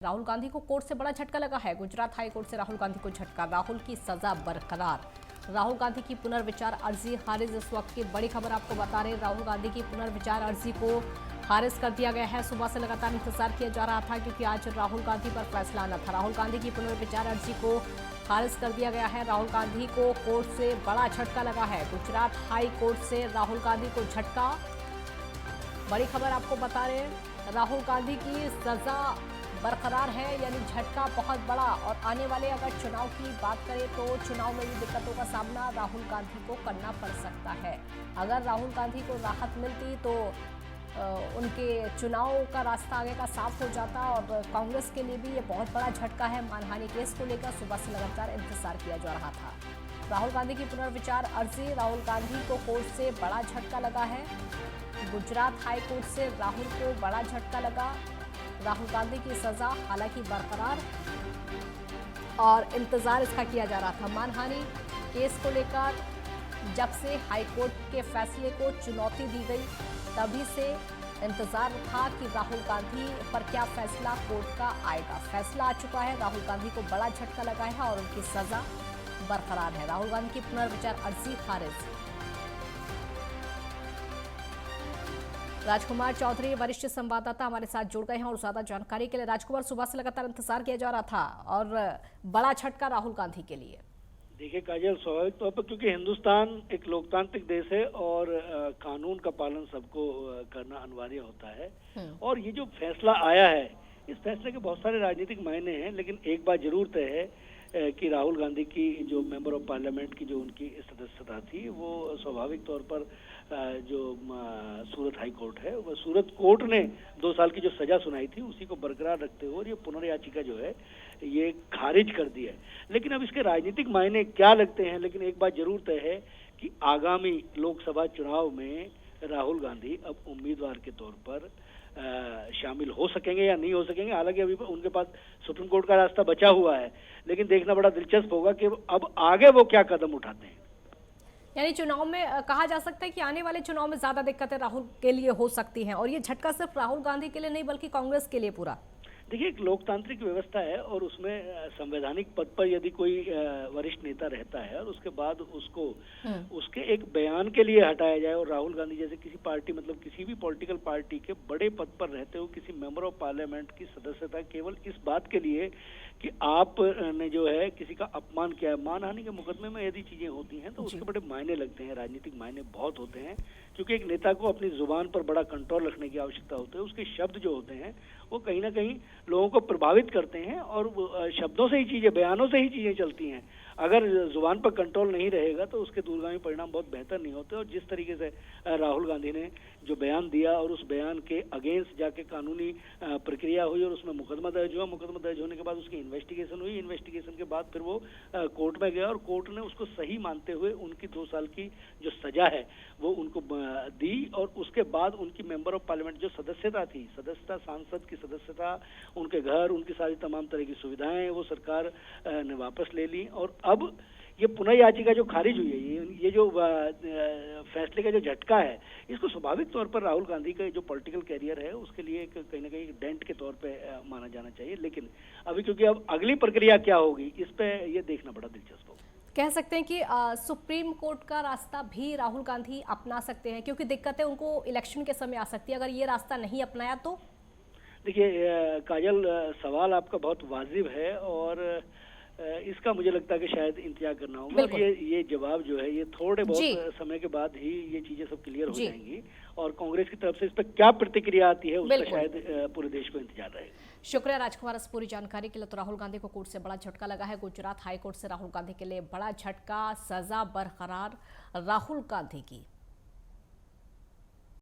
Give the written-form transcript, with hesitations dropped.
राहुल गांधी को कोर्ट से बड़ा झटका लगा है। गुजरात हाई कोर्ट से राहुल गांधी को झटका, राहुल की सजा बरकरार। राहुल गांधी की पुनर्विचार अर्जी खारिज। इस वक्त की बड़ी खबर आपको बता रहे हैं, राहुल गांधी की पुनर्विचार अर्जी को खारिज कर दिया गया है। सुबह से लगातार इंतजार किया जा रहा था क्योंकि आज राहुल गांधी पर फैसला आना था। राहुल गांधी की पुनर्विचार अर्जी को खारिज कर दिया गया है। राहुल गांधी को कोर्ट से बड़ा झटका लगा है। गुजरात हाई कोर्ट से राहुल गांधी को झटका। बड़ी खबर आपको बता रहे हैं, राहुल गांधी की सजा बरकरार है, यानी झटका बहुत बड़ा। और आने वाले अगर चुनाव की बात करें तो चुनाव में भी दिक्कतों का सामना राहुल गांधी को करना पड़ सकता है। अगर राहुल गांधी को राहत मिलती तो उनके चुनाव का रास्ता आगे का साफ हो जाता। और कांग्रेस के लिए भी ये बहुत बड़ा झटका है। मानहानि केस को लेकर सुबह से लगातार इंतजार किया जा रहा था। राहुल गांधी की पुनर्विचार अर्जी, राहुल गांधी को कोर्ट से बड़ा झटका लगा है। गुजरात हाई कोर्ट से राहुल को बड़ा झटका लगा। राहुल गांधी की सजा हालांकि बरकरार और इंतजार इसका किया जा रहा था। मानहानि केस को लेकर जब से हाई कोर्ट के फैसले को चुनौती दी गई तभी से इंतजार था कि राहुल गांधी पर क्या फैसला कोर्ट का आएगा। फैसला आ चुका है, राहुल गांधी को बड़ा झटका लगा है और उनकी सजा बरकरार है। राहुल गांधी की पुनर्विचार अर्जी खारिज। राजकुमार चौधरी वरिष्ठ संवाददाता हमारे साथ जुड़ गए हैं और ज्यादा जानकारी के लिए। राजकुमार, सुबह से लगातार इंतजार किया जा रहा था और बड़ा झटका राहुल गांधी के लिए। देखिए काजल, स्वाभाविक तौर पर क्योंकि हिंदुस्तान एक लोकतांत्रिक देश है और कानून का पालन सबको करना अनिवार्य होता है। और ये जो फैसला आया है, इस फैसले के बहुत सारे राजनीतिक मायने हैं, लेकिन एक बात जरूर तय है कि राहुल गांधी की जो मेंबर ऑफ पार्लियामेंट की जो उनकी सदस्यता थी वो स्वाभाविक तौर पर जो सूरत हाई कोर्ट है, वो सूरत कोर्ट ने 2 साल की जो सजा सुनाई थी उसी को बरकरार रखते हुए ये पुनर्याचिका जो है ये खारिज कर दी है। लेकिन अब इसके राजनीतिक मायने क्या लगते हैं, लेकिन एक बात जरूर तय है कि आगामी लोकसभा चुनाव में राहुल गांधी अब उम्मीदवार के तौर पर शामिल हो सकेंगे या नहीं हो सकेंगे। हालांकि अभी उनके पास सुप्रीम कोर्ट का रास्ता बचा हुआ है, लेकिन देखना बड़ा दिलचस्प होगा कि अब आगे वो क्या कदम उठाते हैं। यानी चुनाव में कहा जा सकता है कि आने वाले चुनाव में ज्यादा दिक्कतें राहुल के लिए हो सकती हैं और ये झटका सिर्फ राहुल गांधी के लिए नहीं बल्कि कांग्रेस के लिए पूरा। देखिए, एक लोकतांत्रिक व्यवस्था है और उसमें संवैधानिक पद पर यदि कोई वरिष्ठ नेता रहता है और उसके बाद उसको उसके एक बयान के लिए हटाया जाए, और राहुल गांधी जैसे किसी पार्टी मतलब किसी भी पॉलिटिकल पार्टी के बड़े पद पर रहते हुए किसी मेंबर ऑफ पार्लियामेंट की सदस्यता केवल इस बात के लिए कि आप ने जो है किसी का अपमान किया है, मानहानि के मुकदमे में यदि चीजें होती हैं तो उसके बड़े मायने लगते हैं, राजनीतिक मायने बहुत होते हैं। क्योंकि एक नेता को अपनी जुबान पर बड़ा कंट्रोल रखने की आवश्यकता होती है। उसके शब्द जो होते हैं वो कहीं ना कहीं लोगों को प्रभावित करते हैं और शब्दों से ही चीजें, बयानों से ही चीजें चलती हैं। अगर जुबान पर कंट्रोल नहीं रहेगा तो उसके दूरगामी परिणाम बहुत बेहतर नहीं होते। और जिस तरीके से राहुल गांधी ने जो बयान दिया और उस बयान के अगेंस्ट जाके कानूनी प्रक्रिया हुई और उसमें मुकदमा दर्ज हुआ, मुकदमा दर्ज होने के बाद उसकी इन्वेस्टिगेशन हुई, इन्वेस्टिगेशन के बाद फिर वो कोर्ट में गया और कोर्ट ने उसको सही मानते हुए उनकी 2 साल की जो सजा है वो उनको दी। और उसके बाद उनकी मेंबर ऑफ पार्लियामेंट जो सदस्यता थी, सदस्यता, सांसद की सदस्यता, उनके घर, उनकी सारी तमाम तरह की सुविधाएं वो सरकार ने वापस ले ली। और अब ये पुनर्याचिका जो खारिज हुई है, ये जो फैसले का जो झटका है, इसको स्वाभाविक तौर पर राहुल गांधी का जो पॉलिटिकल कैरियर है उसके लिए कहीं ना कहीं डेंट के तौर पे माना जाना चाहिए। लेकिन अभी क्योंकि अब अगली प्रक्रिया क्या होगी इस पे ये देखना बड़ा दिलचस्प होगा। कह सकते हैं कि सुप्रीम कोर्ट का रास्ता भी राहुल गांधी अपना सकते हैं क्योंकि दिक्कतें उनको इलेक्शन के समय आ सकती है अगर ये रास्ता नहीं अपनाया तो। देखिए काजल, सवाल आपका बहुत वाजिब है और इसका मुझे लगता है कि शायद इंतजार करना होगा। ये जवाब जो है ये थोड़े बहुत समय के बाद ही ये चीजें सब क्लियर हो जाएंगी और कांग्रेस की तरफ से इस पर क्या प्रतिक्रिया आती है उसका शायद पूरे देश को इंतजार रहेगा। शुक्रिया राजकुमार इस पूरी जानकारी के लिए। तो राहुल गांधी को कोर्ट से बड़ा झटका लगा है। गुजरात हाई कोर्ट से राहुल गांधी के लिए बड़ा झटका, सजा बरकरार राहुल गांधी की।